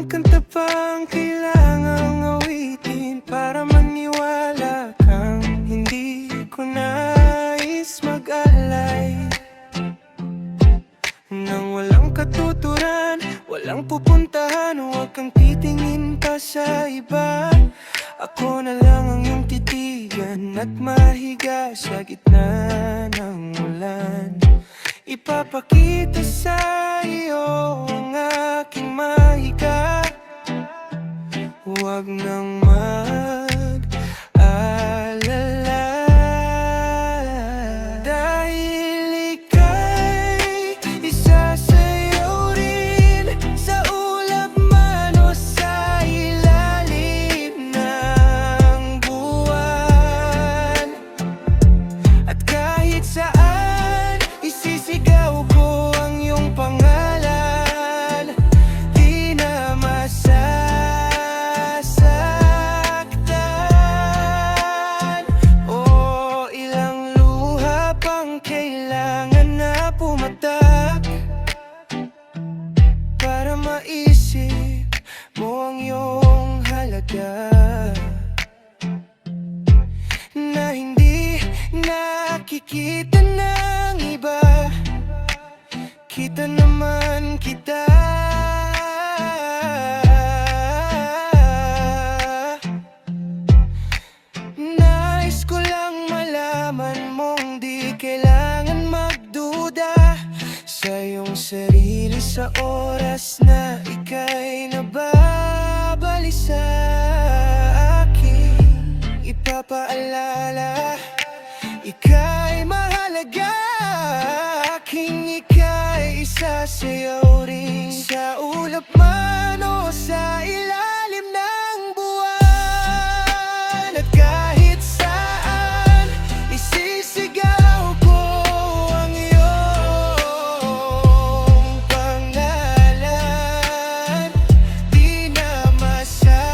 Anong kanta pang kailangang awitin para maniwala kang hindi ko nais mag-alay? Nang walang katuturan, walang pupuntahan, huwag kang titingin pa sa iba. Ako na lang ang iyong titigan at mahiga sa gitna ng ulan. Ipapakita sa iyo ang aking mahiga. Huwag nang mag-alala, dahil ika'y isasayaw rin sa ulap man o sa ilalim ng buwan. At kahit saan isisigaw ko ang iyong pangalan, di na masasaktan. O ilang luha pang kailangan na pumatak para maisip mo ang iyong halaga, na hindi nakikita ng iba. Kita naman kita. Nais ko lang malaman mong di kailangan magduda sa iyong sarili sa oras na ika'y nababalisa. Aking ipapaalala, ika'y mahalaga. Aking ika'y isasayaw rin sa ulap man o sa ilalim ng buwan. At kahit saan isisigaw ko ang iyong pangalan, di na masasaktan.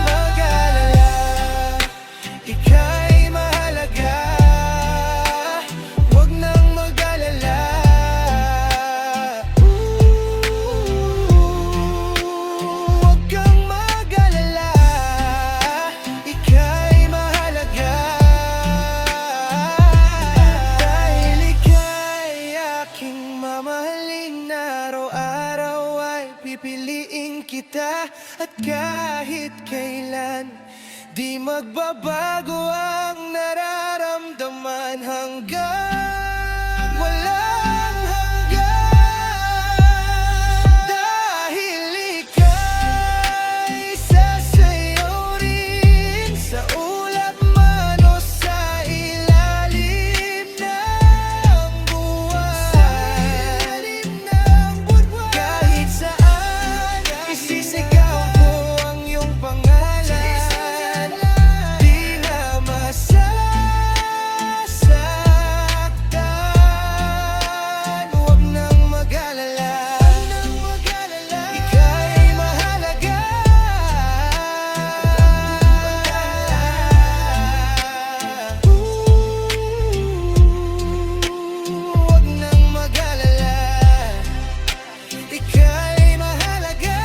Mag-alala, ika'y mahalaga. Huwag nang mag-alala. Huwag kang mag-alala, ika'y mahalaga. Dahil ika'y aking mamahalin, araw-araw ay pipiliin kita. At kahit kailan, di magbabago ang nararamdaman hanggang walang hanggan. Dahil ika'y sasayaw rin sa ulap man o sa ilalim ng buwan. Kahit saan isisigaw ko ang iyong pangalan, di na masasaktan. Huwag nang mag-alala, ika'y mahalaga. Huwag nang mag-alala, ika'y mahalaga.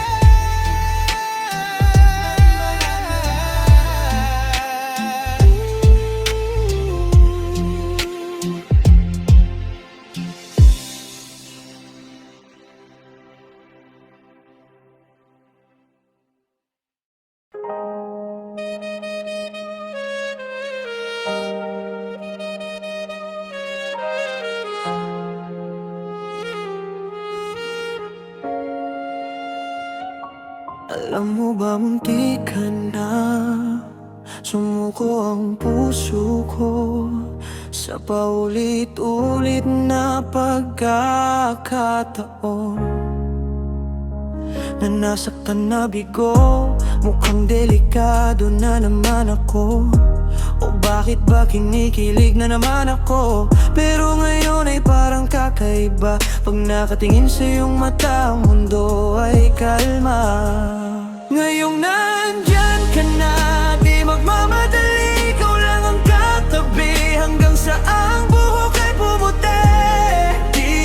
Alam mo ba, munti ka na sumuko ang puso ko sa paulit-ulit na pagkakataon na nasaktan na bigo. Mukhang delikado na naman ako, o bakit ba kinikilig na naman ako? Pero ngayon ay parang kakaiba. Pag nakatingin sa iyong mata, ang mundo ay kalma. Ngayong nandyan ka na, di magmamadali, ikaw lang ang katabi hanggang sa ang buhok ay pumuti. Di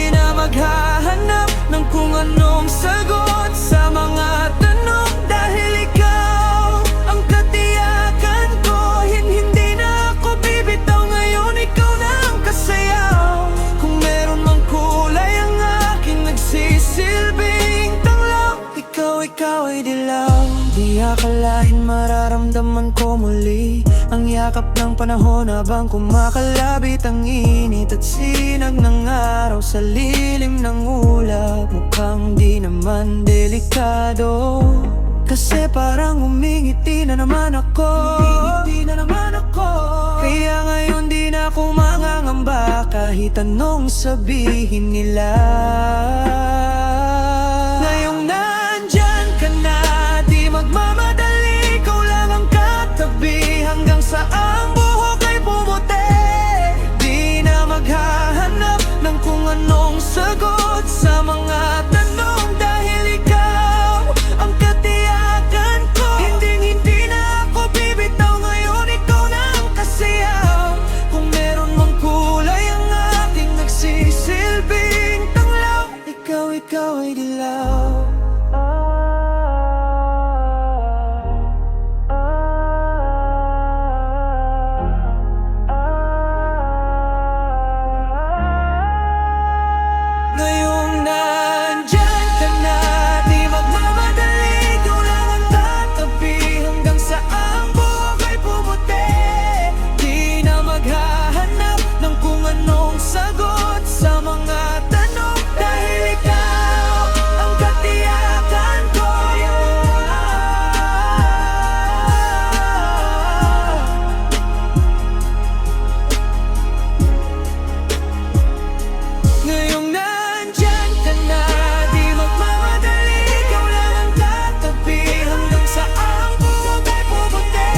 akalain mararamdaman ko muli ang yakap ng panahon habang kumakalabit ang init at sinag ng araw sa lilim ng ulap. Mukhang di naman delikado kasi parang umingiti na naman ako. Kaya ngayon di na ako mangangamba kahit anong sabihin nila. Ngayong nandyan ka na, di magmamadali, ikaw lang ang katabi hanggang sa ang buhok ay pumuti. Di na maghahanap ng kung anong sagot sa mga tanong dahil ikaw ang katiyakan ko. Hindi na ako bibitaw, ngayon ikaw na ang kasiyaw. Kung meron mang kulay ang aking nagsisilbing tanglaw, ikaw ay dilaw. Ngayong nandyan ka na, di magmamadali, ikaw lang ang tatabi hanggang sa ang buhok ay pumuti. Di na maghahanap ng kung anong sagot sa mga tanong dahil ikaw ang katiyakan ko. Ngayong nandyan ka na, di magmamadali, ikaw lang ang tatabi hanggang sa ang buhok ay pumuti.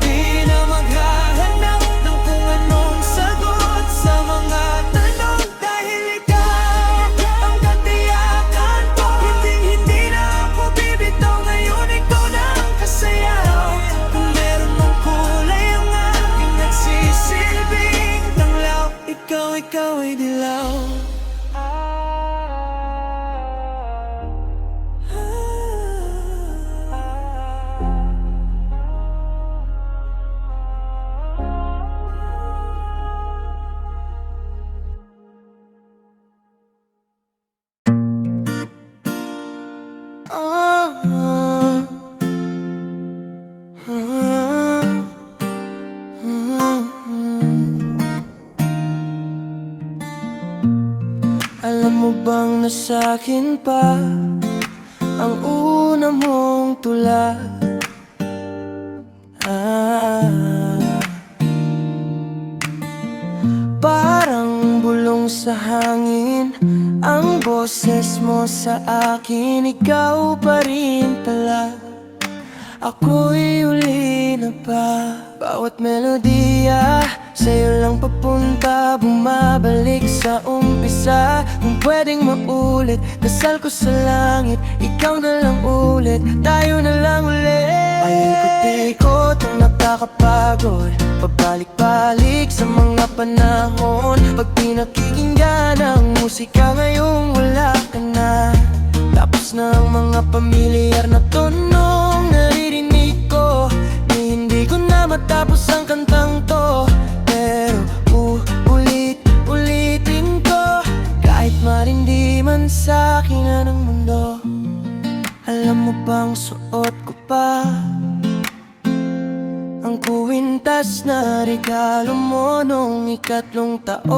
Di na maghahanap ng kung anong sagot sa mga tanong dahil ikaw ang katiyakan ko. Hindi na ako bibitaw, ngayon ikaw na ang kasayaw. Kung meron mong kulay ang aking nagsisilbing tanglaw, ikaw ay dilaw. Alam mo bang nasa akin pa ang una mong tula? Parang bulong sa hangin ang boses mo sa akin, ikaw pa rin pala. Ako'y uli na pa, bawat melodiya sa'yo lang papunta, bumabalik sa umpisa. Kung pwedeng maulit, dasal ko sa langit, ikaw na lang ulit, tayo na lang ulit. Paikot-ikot ang nakakapagod, pabalik-balik sa mga panahon. Pag pinakikinggan ang musika, ngayong wala ka na. Tapos na ang mga pamilyar na tunong naririnig ko, ni hindi ko na matapos ang kantang to. Pero ulitin ko, kahit marindi man sa'kin na ng mundo. Alam mo bang suot ko pa ang kuwintas na regalo mo nung ikatlong taon?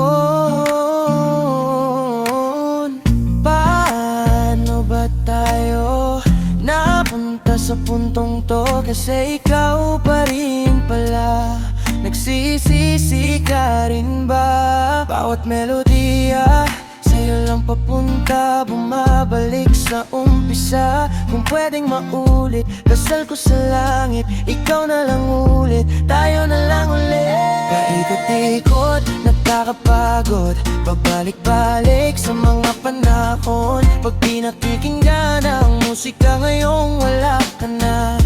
Paano ba tayo napunta sa puntong to? Kasi ikaw pa rin pala, nagsisisi ka rin ba? Bawat melodiya sa'yo lang papunta, bumabalik sa umpisa. Kung pwedeng maulit, dasal ko sa langit, ikaw na lang ulit, tayo na lang ulit. Paikot-ikot, nakakapagod, babalik-balik sa mga panahon. Pag pinakikinggan ang musika, ngayong wala ka na.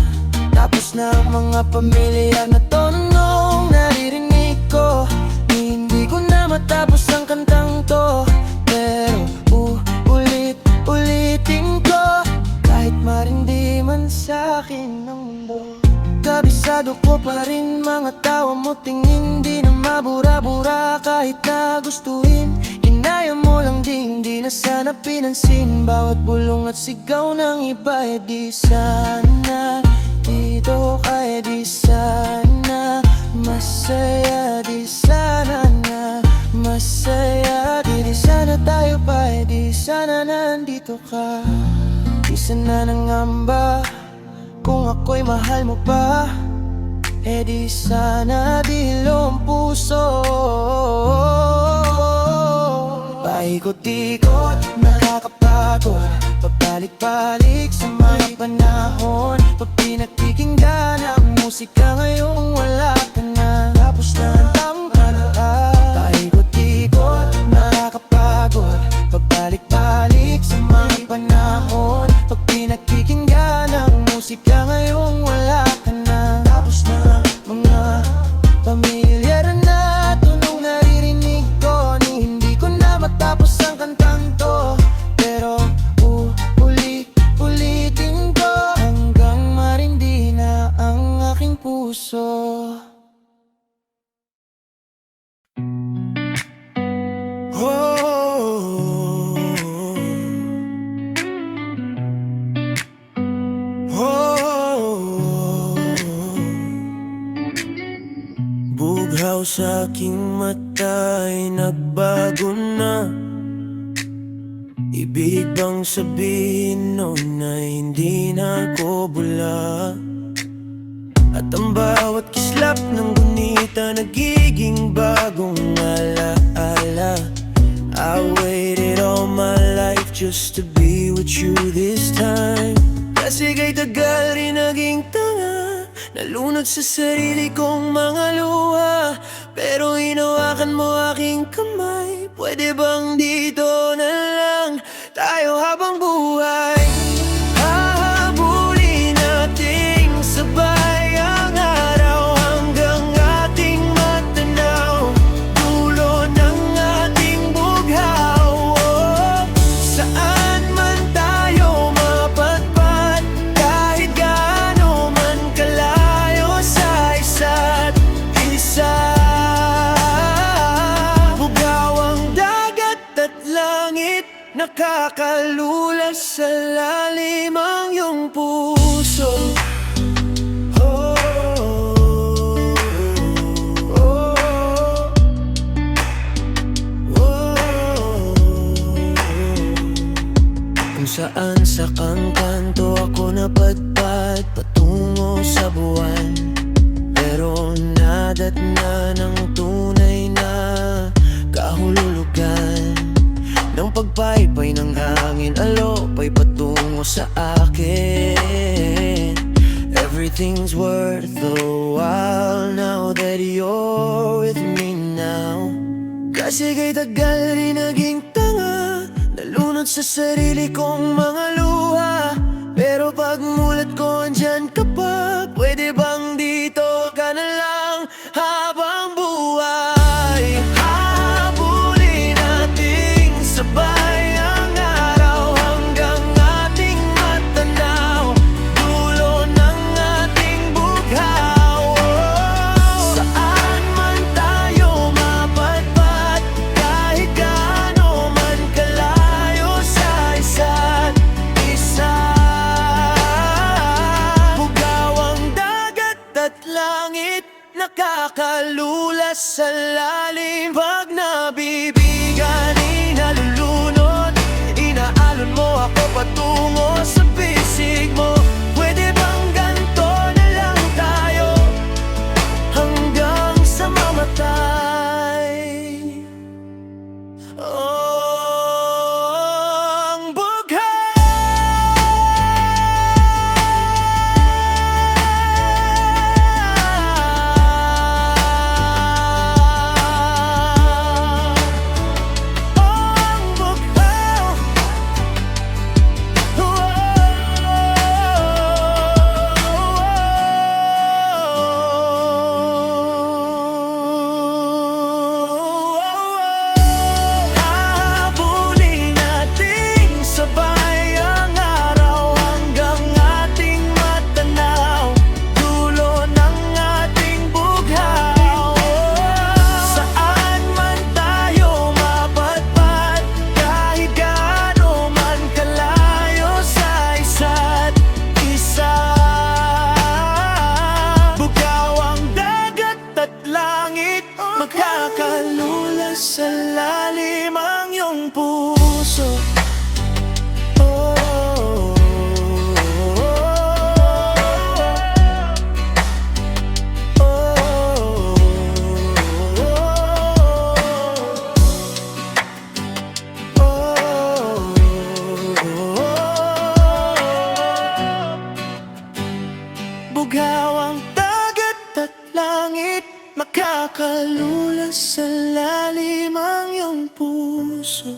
Tapos na ang mga pamilyar na tonong naririnig ko, hindi ko na matapos ang kantang to. Pero ulitin ko, kahit marindi man sa'kin ang mundo. Kabisado ko pa rin mga tawa mo tingin, di na mabura-bura kahit na gustuin. Kinaya mo lang ding di na sana pinansin bawat bulong at sigaw ng iba. Di sana dito ka, di sana masaya, di sana na masaya. Di sana tayo pa, di sana nandito ka. Di sana nangamba kung ako'y mahal mo pa. Di sana dilong puso. Paikot-ikot, nakakapagod, pabalik-balik sa mga panahon. Pag pinakikinggan ang musika ngayong wala ka na, tapos na ang tambalaan. Paikot-ikot, nakakapagod, pabalik-balik sa mga panahon. Pag pinakikinggan ang musika ngayong wala ka na, tapos na mga pamilyar na tunog naririnig ko. Ni hindi ko na matapos ang kantang to, pero ulitin ko hanggang marindi na ang aking puso. Bughaw sa aking mata ay nagbago na. Ibig bang sabihin noon na hindi na ako bula? At ang bawat kislap ng gunita nagiging bagong alaala. I waited all my life just to be with you this time. Kasi kay tagal rin naging tanga, nalunod sa sarili kong mga luha. Pero hinawakan mo aking kamay, pwede bang dito na lang tayo habang buhay? Hahabulin nating sabay ang araw hanggang ating matanaw dulo ng ating bughaw. Saan man tayo mapadpad, kahit gaano man kalayo sa isa't isa. Bughaw ang dagat at langit, nakakalulas sa lalim ang iyong puso. Kung saan sa kanto ako napadpad patungo sa buwan, pero nadatna ng tunay na kahululugan ng pagpaypay ng hangin, alopay patungo sa akin. Everything's worth the while now that you're with me now. Kasi kay tagal rin naging tanga, nalunod sa sarili kong mga luha. Pero pag mulat ko andyan ka pa, pwede bang dito ka na lang habang buhay? Habulin nating sabay ang araw hanggang ating matanaw dulo ng ating bughaw. Saan man tayo mapadpad, kahit gaano man kalayo sa isa't isa. Bughaw ang dagat at langit, nakakalulas sa lalim. Pag nabibigan, inalulunod, inaalon mo ako patungo sa bisig mo. Pwede bang ganito na lang tayo hanggang sa mamatay? Ang bughaw. Ang bughaw. lalim ang iyong puso. Oh, bughaw ang dagat at langit, makakalulas sa lalim ang iyong puso.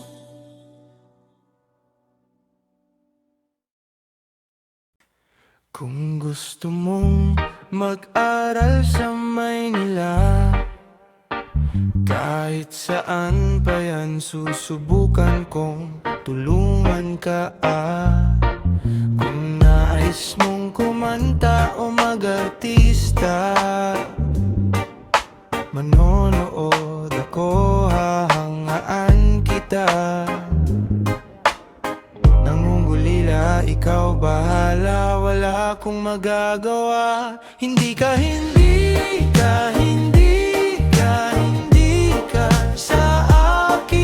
Kung gusto mong mag-aral sa Maynila, kahit saan pa yan, susubukan kong tulungan ka. Kung nais mong kumanta o mag-artista, manonood ako, hahangaan kita. Nangungulila, ikaw bahala, wala akong magagawa. Hindi ka sa akin.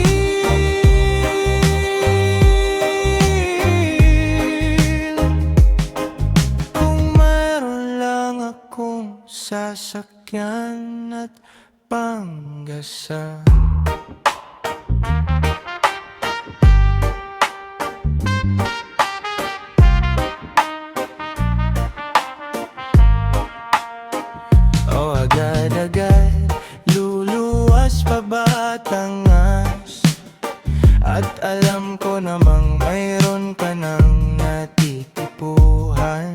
Kung mayroon lang akong sasakyan at panggasa, agad-agad luluwas pa Batangas. At alam ko namang mayroon ka nang natitipuhan.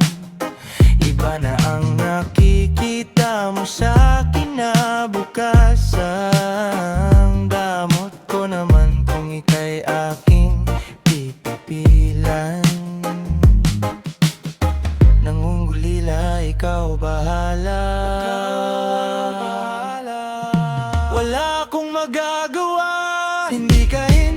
Iba na ang nakikita mo sa kinabukasan. Damot ko naman kung ika'y aking pipipilan. Nangungulila, ikaw bahala. Wala akong magagawa. Hindi ka sa akin.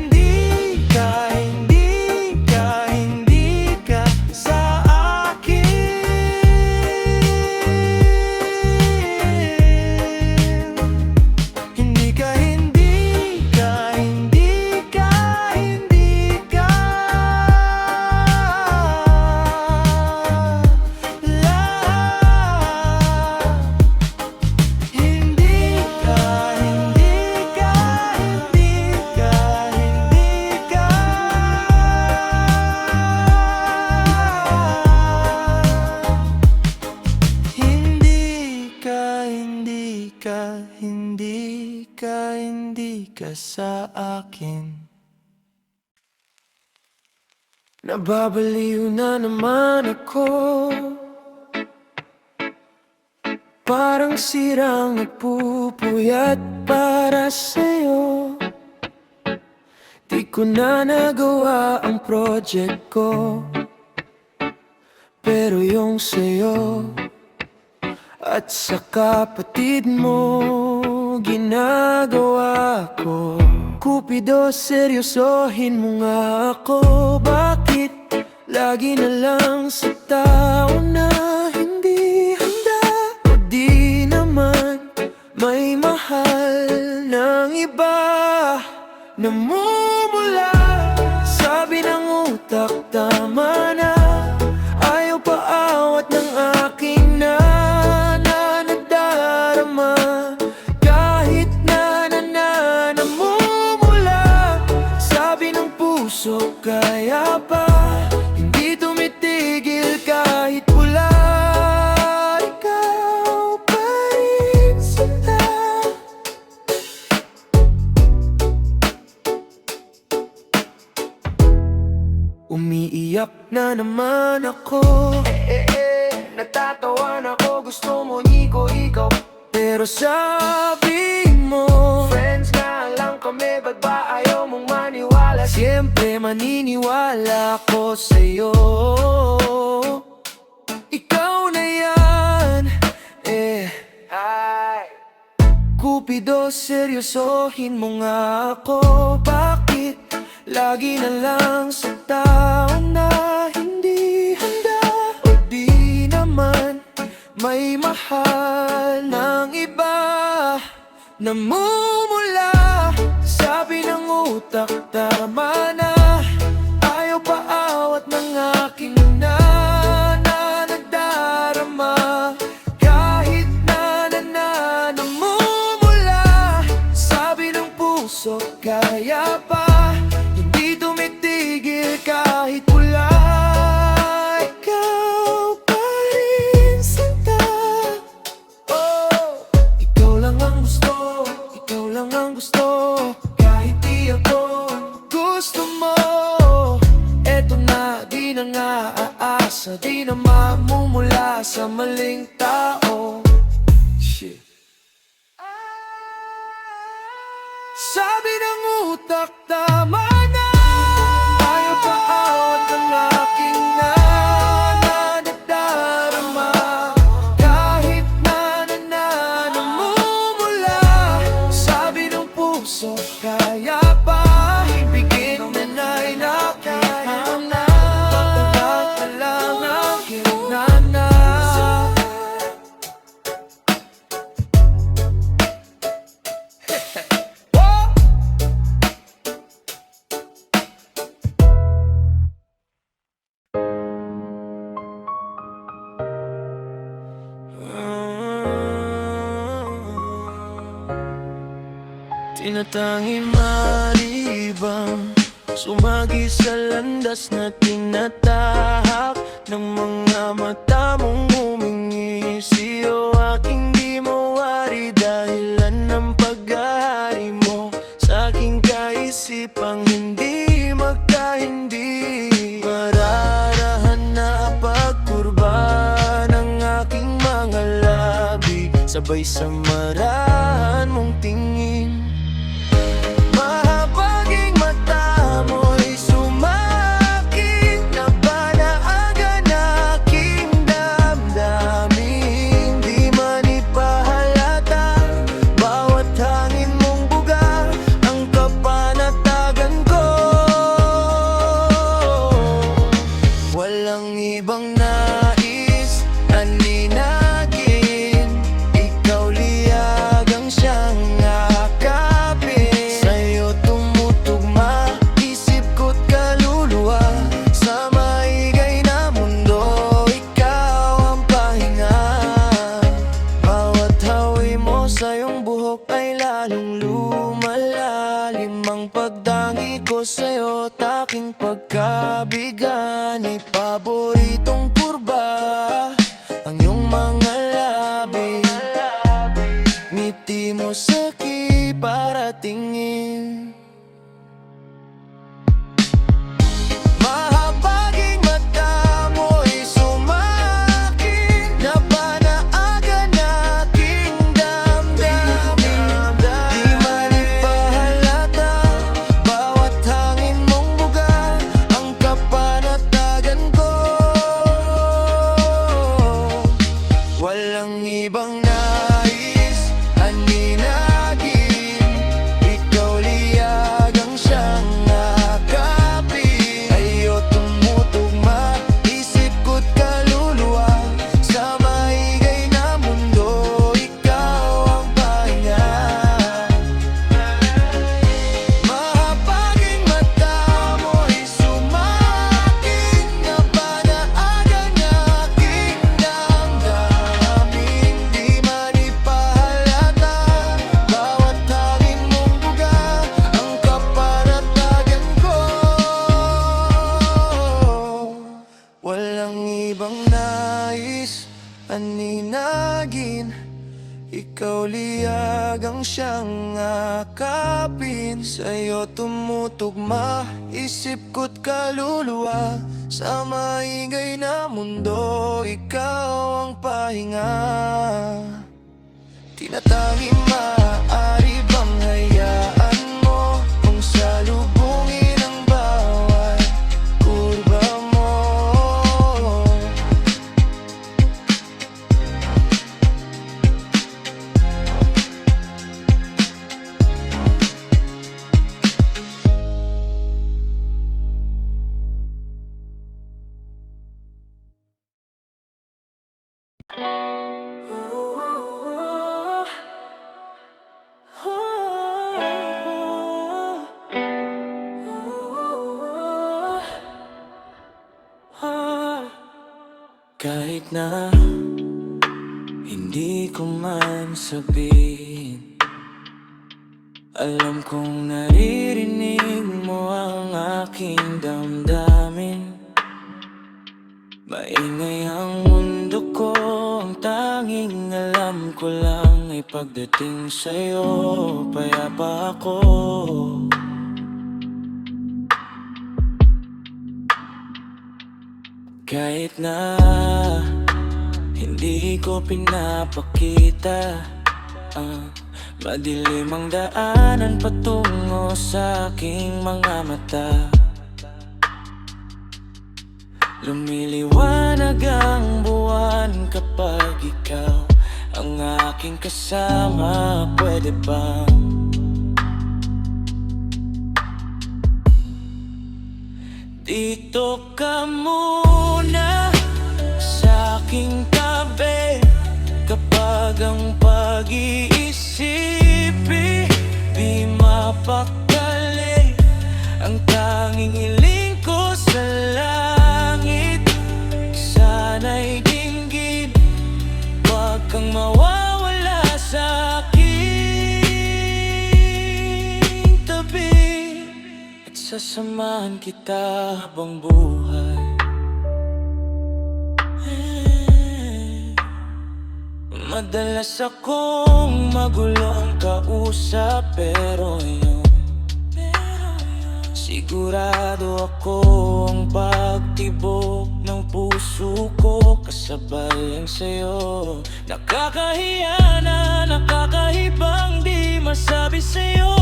Hindi ka sa akin. Nababaliw na naman ako, parang sirang nagpupuyat para sa'yo. Di ko na nagawa ang project ko, pero yung sa'yo at sa kapatid mo ginagawa ko. Cupido, seryosohin mo nga ako. Bakit lagi na lang sa tao na hindi handa? O di naman may mahal ng iba? Namumula, sabi ng utak, tama na. Ayaw paawat ng aking nadarama. Kahit namumula, sabi ng puso, kaya pa hindi tumitigil kahit pula. Ikaw pa rin sinta. Umiiyak na naman ako, natatawan ako, gusto mo niko ikaw. Pero sabi mo, friends nga lang kami, ba't ba ayaw mong maniwala? Siyempre maniniwala ako sa'yo. Ikaw na yan, Cupido, seryosohin mo nga ako. Bakit lagi na lang sa tao na hindi handa? O di naman may mahal ng iba? Namumula sa Sabi ng utak, tama na. Ayaw paawat ng aking na nagdarama. Kahit na namumula. Sabi ng puso, kaya pa. Hindi tumitigil kahit pula. Ikaw pa rin sinta. Oh, ikaw lang ang gusto, ikaw lang ang gusto. Kahit di ako gusto mo. Eto na, di na nga aasa. Di na mamumula sa maling tao. Shit. Sabi ng utak, tama na. Ayaw paawat ng aking nagdarama. Kahit na namumula. Sabi ng puso, kaya pa. Ibigin mo na inakaya na. Pagdalag na lang ang kinana. Tinatangi maribang sumagi sa landas na tinatahak ng mga mata mong humingi sa'yo. Aking di mawari dahilan ng pag-ahari mo sa aking kaisipang hindi magkahindi. Mararahan na pagkurba ng aking mga labi sabay sa marahan mong tingin. Mahabaging mata mo'y sumakit na banaagan aking damdamin. Di man ipahalata bawat hangin mong buga ang kapanatagan ko. Walang ibang nais aninagin. Ikaw liyag ang siyang akapin. Sa'yo tumutugma isip ko't kaluluwa. Sa maigay na mundo ikaw ang pahinga. Bawat hawi mo sa iyong buhok ay lalong lumalalim. Ang pagdangi ko sa'yo taking pagkabigan. Ay paboritong kurba ang iyong mga labi. Ngiti mo sa'ki para tingin. Mahabaging mata mo'y sumakit na banaagan aking damdamin. Di man ipahalata bawat hangin mong buga ang kapanatagan ko. Walang ibang nais aninagin. Ikaw liyag ang siyang akapin. Sa'yo tumutugma isip ko't kaluluwa. Sa maigay na mundo ikaw ang pahinga. Mahabaging mata mo'y sumakit na banaagan aking damdamin. Di man ipahalata bawat hangin mong buga ang kapanatagan ko. Walang ibang nais aninagin. Ikaw liyag ang siyang akapin. Sa'yo tumutugma isip ko't kaluluwa. Sa maingay na mundo ikaw ang pahinga. Tinatangi maaari bang hayaan mo kung salubungin ang bawat kurba mo. Kahit na hindi ko man sabihin, alam kong naririnig mo ang aking damdamin. Maingay ang mundo ko, ang tanging alam ko lang ay pagdating sa'yo, payapa ako. Kahit na hindi ko pinapakita, madilim ang daanan patungo sa aking mga mata. Lumiliwanag ang buwan kapag ikaw ang aking kasama. Pwede bang dito ka muna sa aking tabi, kapag ang pag-iisip di mapakali. Ang tanging hiling ko sa langit, sana'y dinggin, wag kang mawawala sa aking tabi. At sasamahan kita habang buhay. Madalas akong magulong kausap, pero yun, sigurado akong pagtibok ng puso ko kasabay ang sa'yo. Nakakahiya na nakakahibang di masabi sa'yo,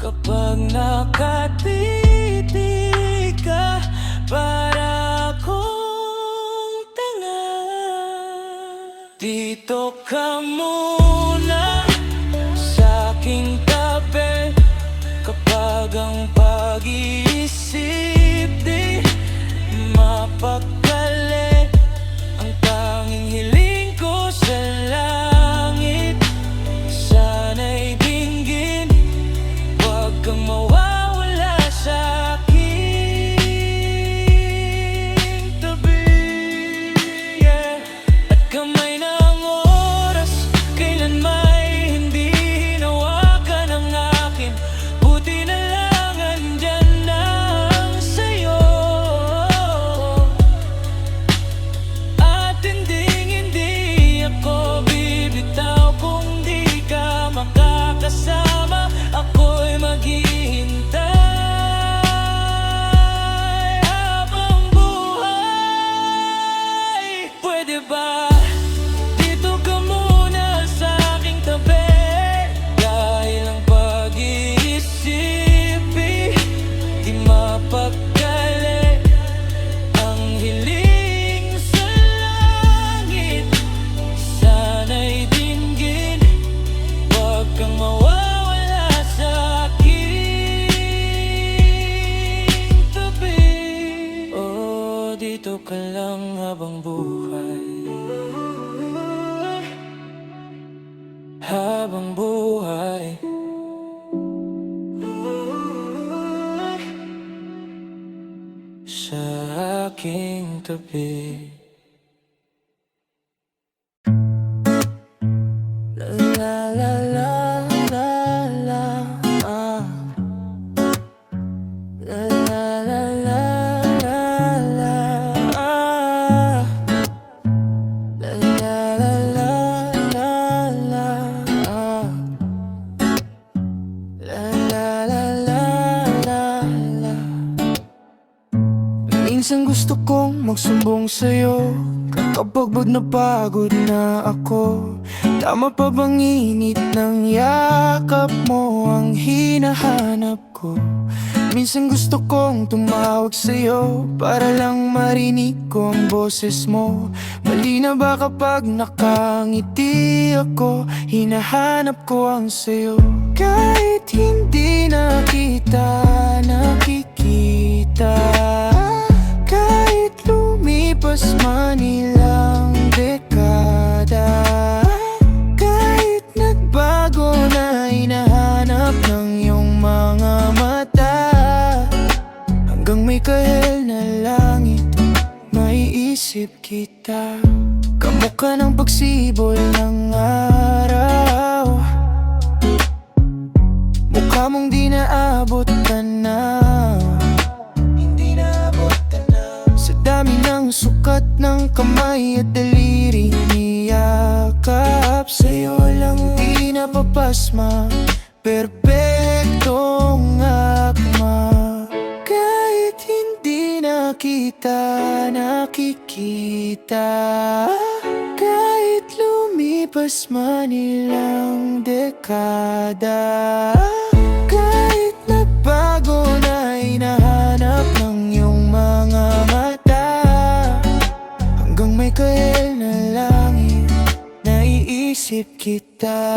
kapag nakatitig ka para akong tanga. Dito ka muna sa aking tabi, kapag ang pag-iisip di mapakali. Ang tanging hiling ko sa langit, sana'y dinggin, wag kang mawawala sa aking tabi. Yeah. At kamay ng oras, kailan may hindi hinawakan ang akin. Buti na lang andyan lang sa'yo, at hindi ako bibitaw kung di ka makakasama. Ako'y maghihintay habang buhay. Pwede ba dito ka muna sa aking tabi, dahil ang pag-iisip di mapakali. Ang hiling sa langit, sana'y dinggin, wag kang mawawala sa aking tabi. Oh, dito ka lang habang buhay, habang buhay. Sa aking tabi. La la la la la la, la la la la la la, la la la la la la, la la la la la la. Minsan gusto kong magsumbong sa'yo, kapag napagod na ako. Tama pa bang init ng yakap mo ang hinahanap ko? Minsan gusto kong tumawag sa'yo para lang marinig ko ang boses mo. Mali na ba kapag nakangiti ako? Hinahanap ko ang sayo. Kahit hindi nakikita, kahit lumipas man ilang dekada, kahit nagbago na hinahanap ng iyong mga mata, hanggang may kahel na langit, maiisip naiisip kita. Kamukha ng pagsibol ng araw, mukha mong di naabot tanaw. Hindi naabot tanaw. Sa dami ng sukat ng kamay at daliri, niyakap sa'yo lang di napapasma. Perpektong akma. Kahit hindi na kita nakikita, kahit lumipas man ilang dekada, kahit nagbago na hinahanap ng iyong mga mata, hanggang may kahel na langit, naiisip kita.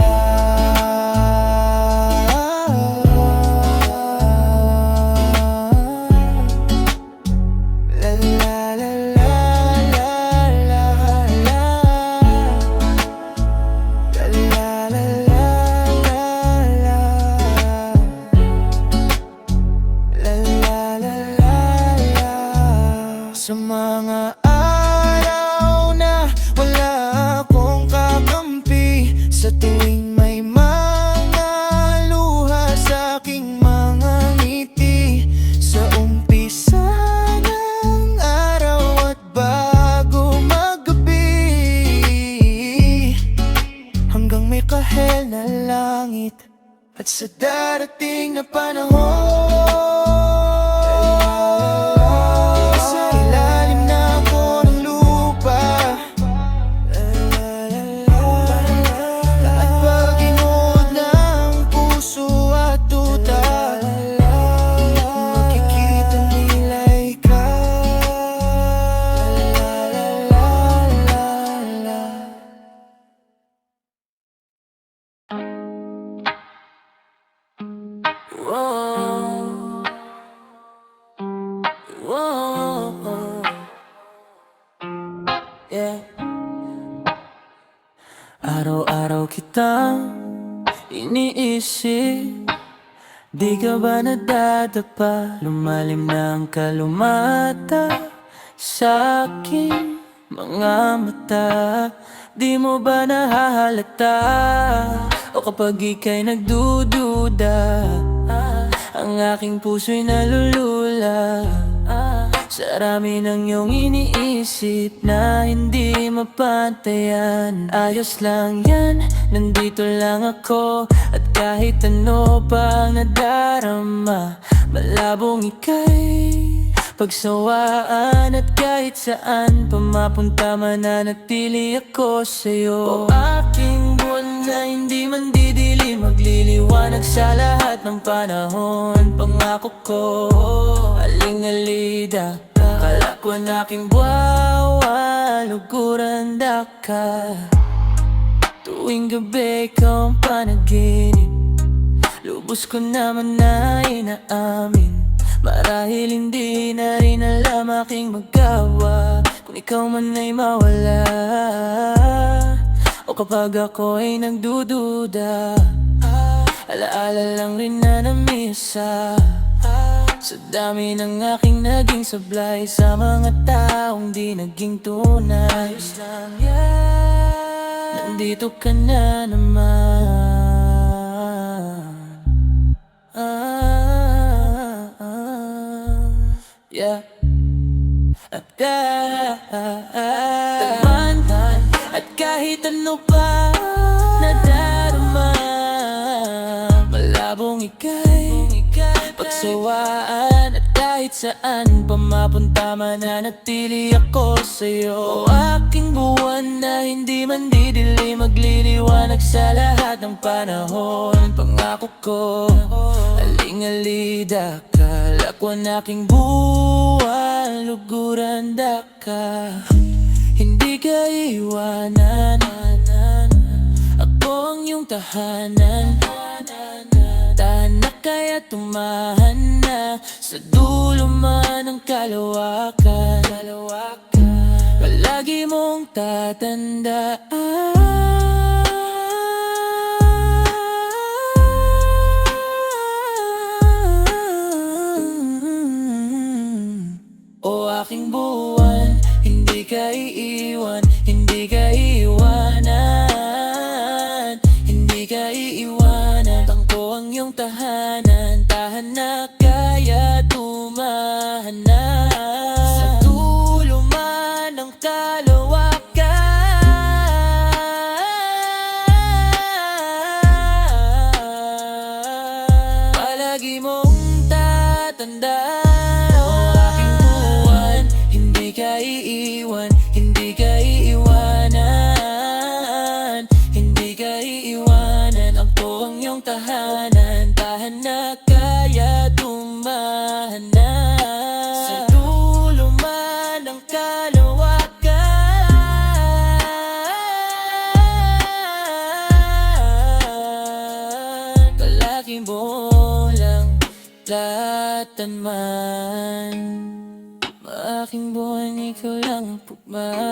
Sa mga araw na wala akong kakampi, sa tuwing may mga luha sa aking mga ngiti, sa umpisa ng araw at bago maggabi, hanggang may kahel na langit, at sa darating na panahon, yeah. Araw-araw kitang iniisip, di ka ba nadadapa? Lumalim na ang kalumata sa aking mga mata. Di mo ba nahahalata? O kapag ika'y nagdududa, ang aking puso'y nalulula sa rami ng iyong iniisip na hindi mapantayan. Ayos lang yan, nandito lang ako, at kahit ano pang nadarama, malabong ika'y pagsawaan. At kahit saan pa mapunta, mananatili ako sa'yo. O aking buwan na hindi man didili, magliliwanag sa lahat ng panahon. Pangako ko, aling-alida, kala ko ang aking buwawa, luguranda ka. Tuwing gabi ikaw ang panaginip, lubos ko naman na inaamin. Marahil hindi na rin alam aking magawa kung ikaw man ay mawala, o kapag ako ay nagdududa, alaala lang rin na namisa sa dami ng aking naging sablay sa mga taong di naging tunay. Nandito ka na naman, yeah. At tagmantan, at kahit ano pa nadarama, malabong ika'y pagsawaan. At kahit saan pa mapunta, mananatili ako sa'yo. O aking buwan na hindi man didili, magliliwanag sa lahat ng panahon. Pangako ko, aling-alida, kalakwan aking buwan, luguranda ka. Hindi ka iwanan, ako ang iyong tahanan. Tahan na kaya tumahan na sa dulo man ng kalawakan. Palagi mong tatandaan, o aking buwan, hindi ka ka iiwan, hindi ka iiwanan, hindi ka iiwanan. Tangko ang iyong tahanan, tahanan kaya tumahanan. Sa dulo man ng kalawakan, palagi mong tatandaan, o aking buwan, hindi ka iiwan, hindi ka iiwanan, hindi ka iiwanan. Ako ang iyong tahanan, tahanan kaya tumahanan. Sa dulo man ng kalawakan, kalaki mo lang latan man. Maaking buwan, ikaw lang ang pagmamasdan.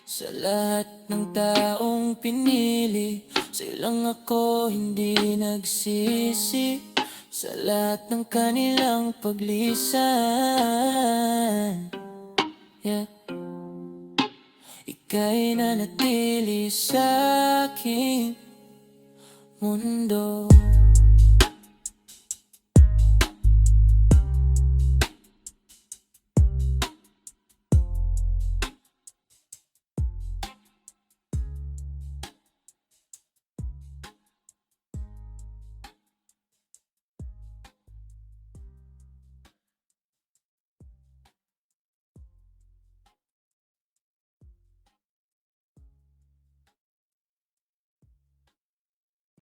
Sa lahat ng taong pinili, sa'yo lang ako hindi nagsisi. Sa lahat ng kanilang paglisan, yeah, ika'y nanatili sa aking mundo.